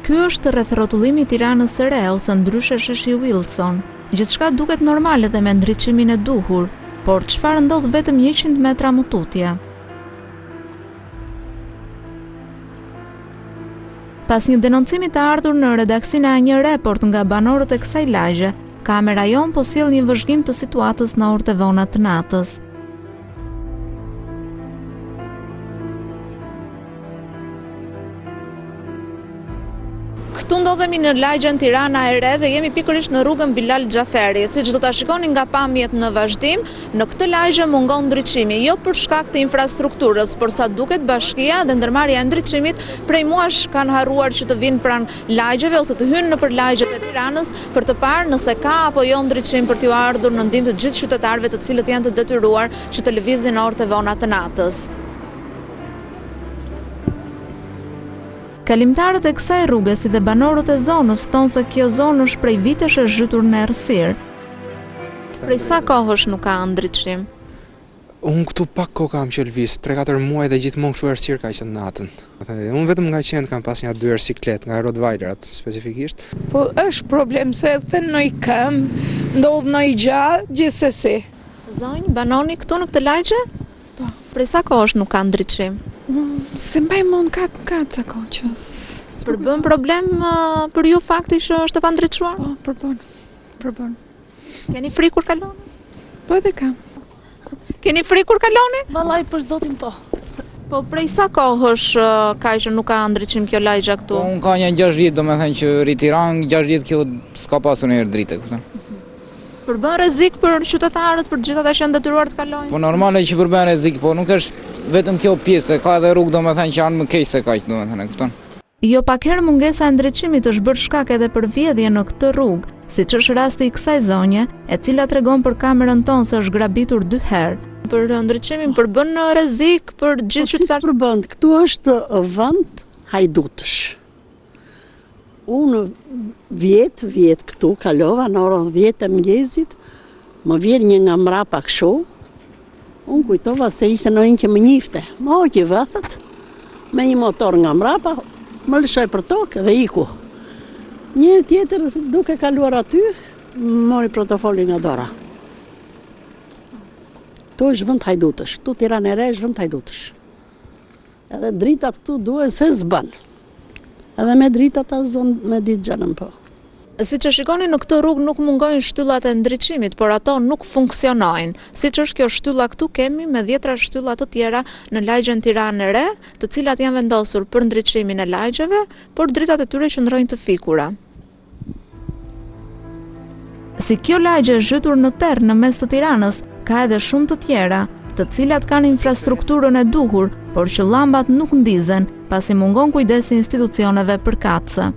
Ky është rreth rrotullimi i Tiranës së Re ose ndryshe sheshi Wilson. Gjithçka duket normale dhe me ndriçimin e duhur, por çfarë ndodh vetëm 100 metra më tutje? Pas një denoncimi të ardhur në redaksinë e një report nga banorët e kësaj lagje, kamera jon po sjell një vëzhgim të situatës në orët e vona të natës. Këtu ndodhemi në lagjen Tirana e Re dhe jemi pikërisht në rrugën Bilal Xhaferi. Siç do ta shikoni nga pamjet në vazhdim, në këtë lagje mungon ndriçimi, jo për shkak të infrastrukturës, por sa duket bashkia dhe ndërmarrja e ndriçimit prej muash kanë harruar që të vinë pranë lagjeve ose të hynë nëpër lagjet e Tiranës për të parë nëse ka apo jo ndriçim për t'u ardhur në ndihmë të gjithë qytetarëve të cilët janë të detyruar që të lëvizin në orët e vona të natës. Kalimtarët e kësaj rruge si dhe banorët e zonës thonë se kjo zonë është prej vitesh e zhytur në errësirë. Prej sa kohësh nuk ka ndriçim? Unë këtu pak kohë kam që lëviz, 3-4 muaj dhe gjithmonë kështu errësirë ka qenë natën. Unë vetëm nga qenë kam pas një 2 siklet nga Rottweilerat specifikisht. Po është problem se edhe në i këmbë, ndodh në i gjatë, gjithsesi. Zonjë, banoni këtu në këtë lagje? Po. Prej sa kohësh nuk ka ndriçim? Se mbaj mund ka ca kohë që Përbën problem për ju fakti që është e pandriçuar? Po, përbën. Keni frikë kur kaloni? Po edhe kam. Keni frikë kur kaloni? Vallai për zotin po. Po prej sa kohësh ka që nuk ka ndriçim kjo lagja këtu? Po unë ka një 6 vjet, domethënë që rri Tiranë, 6 vjet kjo s'ka pasur ndonjëherë dritë, kupton? Përbën rrezik për qytetarët, për gjithë ata që janë detyruar të kalojnë? Po normale që përbën rrezik, po nuk është vetëm kjo pjesë, ka edhe rrugë domethënë që janë më keq se kaq, domethënë, kupton? Jo pak herë mungesa e ndriçimit është bërë shkak edhe për vjedhje në këtë rrugë, siç është rasti i kësaj zonje, e cila tregon për kamerën tonë se është grabitur 2 herë. Për ndriçimin përbën rrezik për gjithë qytetarët? Përbën, këtu është vend hajdutësh. Unë vjet këtu kalova në orën 10 të mëngjesit, më vjen një nga mrapa kështu. Unë kujtova se ishte në një që më njifte. Më hoqi vëthët, me një motor nga mrapa, më lëshoj për tokë dhe iku. Një tjetër duke kaluar aty, mori protofolin nga dora. Tu është vend hajdutësh, tu Tiranë e Re është vend hajdutësh. Edhe dritat këtu duhen se s'bën. Edhe me dritat ta zonë me ditë gjanëm po. Siç e shikoni në këtë rrugë nuk mungojnë shtyllat e ndriçimit, por ato nuk funksionojnë. Siç është kjo shtylla këtu, kemi me 10 shtylla të tjera në lagjen Tiranë e Re, të cilat janë vendosur për ndriçimin e lagjeve, por dritat e tyre qëndrojnë të fikura. Si kjo lagje është zhytur në terr në mes të Tiranës, ka edhe shumë të tjera, të cilat kanë infrastrukturën e duhur, por që llambat nuk ndizen, pasi mungon kujdesi institucioneve përkatëse.